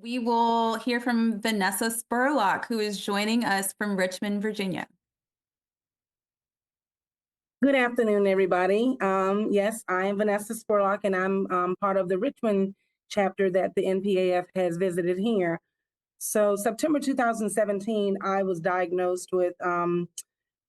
We will hear from Vanessa Spurlock, who is joining us from Richmond, Virginia. Good afternoon, everybody. Yes, I am Vanessa Spurlock, and I'm part of the Richmond chapter that the NPAF has visited here. So September 2017, I was diagnosed with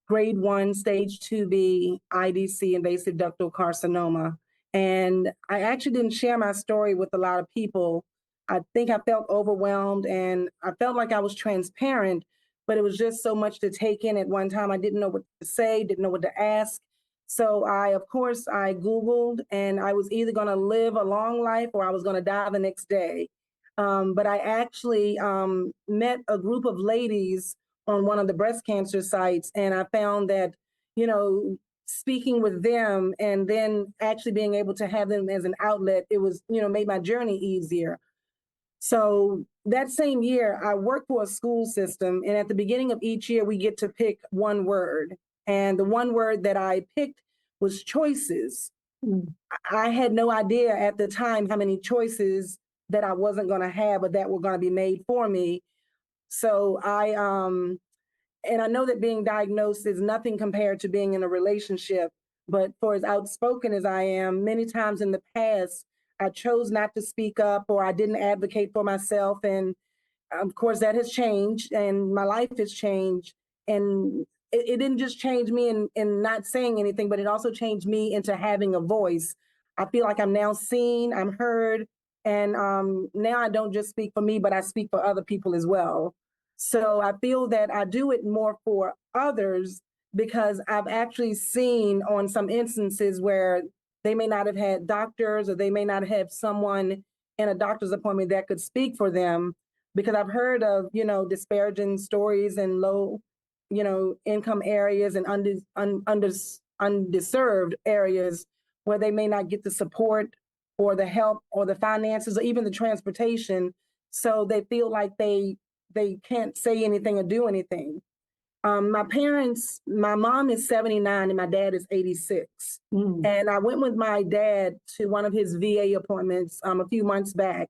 grade 1, stage 2B IDC, invasive ductal carcinoma. And I actually didn't share my story with a lot of people. I think I felt overwhelmed and I felt like I was transparent, but it was just so much to take in at one time. I didn't know what to say, didn't know what to ask. So of course, I Googled, and I was either going to live a long life or I was going to die the next day. But I actually met a group of ladies on one of the breast cancer sites, and I found that, speaking with them and then actually being able to have them as an outlet, it was, made my journey easier. So that same year, I worked for a school system, and at the beginning of each year, we get to pick one word. And the one word that I picked was choices. I had no idea at the time how many choices that I wasn't going to have, but that were going to be made for me. So and I know that being diagnosed is nothing compared to being in a relationship, but for as outspoken as I am, many times in the past, I chose not to speak up or I didn't advocate for myself. And of course, that has changed and my life has changed. And it didn't just change me in not saying anything, but it also changed me into having a voice. I feel like I'm now seen, I'm heard, and now I don't just speak for me, but I speak for other people as well. So I feel that I do it more for others because I've actually seen on some instances where they may not have had doctors or they may not have someone in a doctor's appointment that could speak for them, because I've heard of, disparaging stories in low, income areas and undeserved areas where they may not get the support or the help or the finances or even the transportation. So they feel like they can't say anything or do anything. My parents, my mom is 79 and my dad is 86. And I went with my dad to one of his VA appointments a few months back.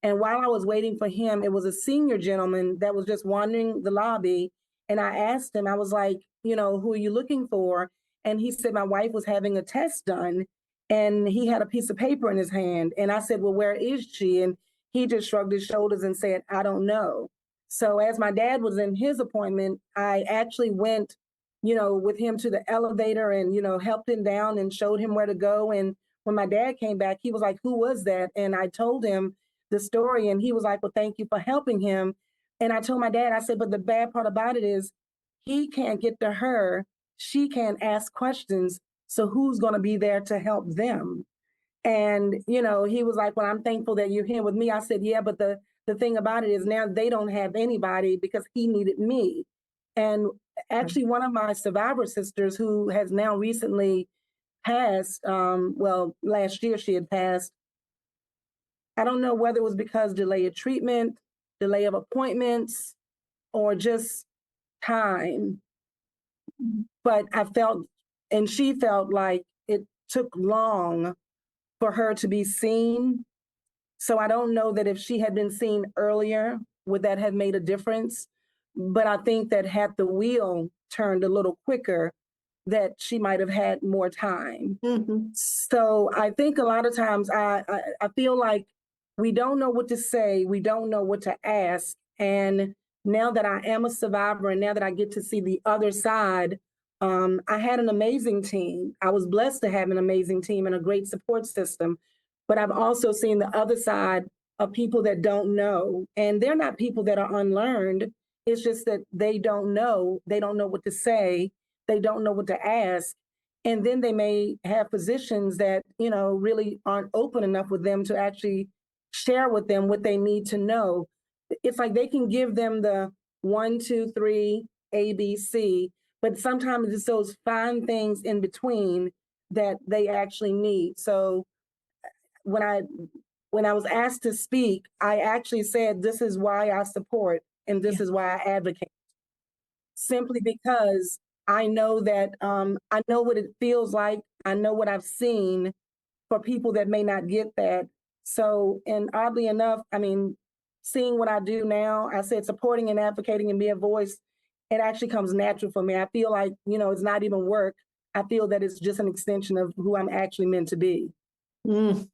And while I was waiting for him, it was a senior gentleman that was just wandering the lobby. And I asked him, I was like, who are you looking for? And he said my wife was having a test done. And he had a piece of paper in his hand. And I said, well, where is she? And he just shrugged his shoulders and said, I don't know. So as my dad was in his appointment, I actually went, with him to the elevator and, helped him down and showed him where to go. And when my dad came back, he was like, who was that? And I told him the story, and he was like, well, thank you for helping him. And I told my dad, I said, but the bad part about it is he can't get to her. She can't ask questions. So who's going to be there to help them? And, he was like, well, I'm thankful that you're here with me. I said, yeah, but the thing about it is now they don't have anybody because he needed me. And actually, one of my survivor sisters who has now recently passed, last year she had passed. I don't know whether it was because delay of treatment, delay of appointments, or just time. But I felt, and she felt like it took long for her to be seen. So I don't know that if she had been seen earlier, would that have made a difference? But I think that had the wheel turned a little quicker, that she might have had more time. So I think a lot of times I feel like we don't know what to say, we don't know what to ask. And now that I am a survivor and now that I get to see the other side, I had an amazing team. I was blessed to have an amazing team and a great support system. But I've also seen the other side of people that don't know. And they're not people that are unlearned. It's just that they don't know. They don't know what to say. They don't know what to ask. And then they may have physicians that, really aren't open enough with them to actually share with them what they need to know. It's like they can give them the 1, 2, 3, A, B, C, but sometimes it's those fine things in between that they actually need. So when I was asked to speak, I actually said, this is why I support and this is why I advocate. Simply because I know that I know what it feels like. I know what I've seen for people that may not get that. So, and oddly enough, I mean, seeing what I do now, I said supporting and advocating and being a voice, it actually comes natural for me. I feel like, it's not even work. I feel that it's just an extension of who I'm actually meant to be. Mm.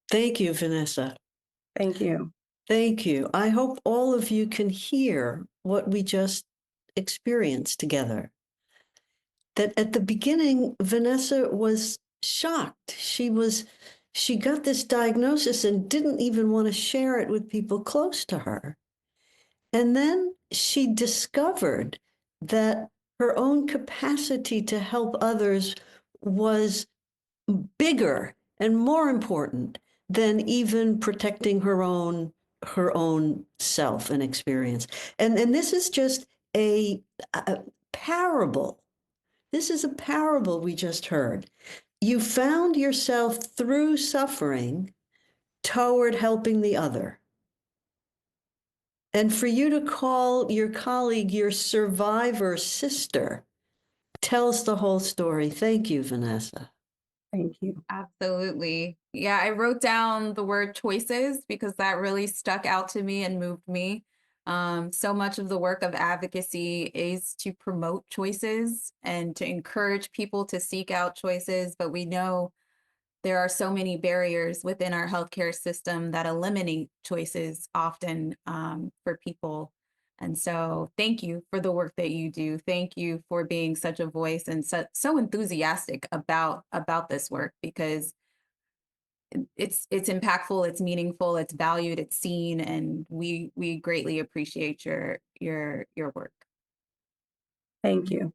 Thank you, Vanessa. Thank you. Thank you. I hope all of you can hear what we just experienced together. That at the beginning, Vanessa was shocked. She got this diagnosis and didn't even want to share it with people close to her. And then she discovered that her own capacity to help others was bigger and more important than even protecting her own self and experience. And this is just a parable. This is a parable we just heard. You found yourself through suffering toward helping the other. And for you to call your colleague your survivor sister tells the whole story. Thank you, Vanessa. Thank you. Absolutely. Yeah, I wrote down the word choices because that really stuck out to me and moved me. So much of the work of advocacy is to promote choices and to encourage people to seek out choices. But we know there are so many barriers within our healthcare system that eliminate choices often for people. And so thank you for the work that you do. Thank you for being such a voice and so enthusiastic about this work, because it's impactful, it's meaningful, it's valued, it's seen, and we greatly appreciate your work. Thank you.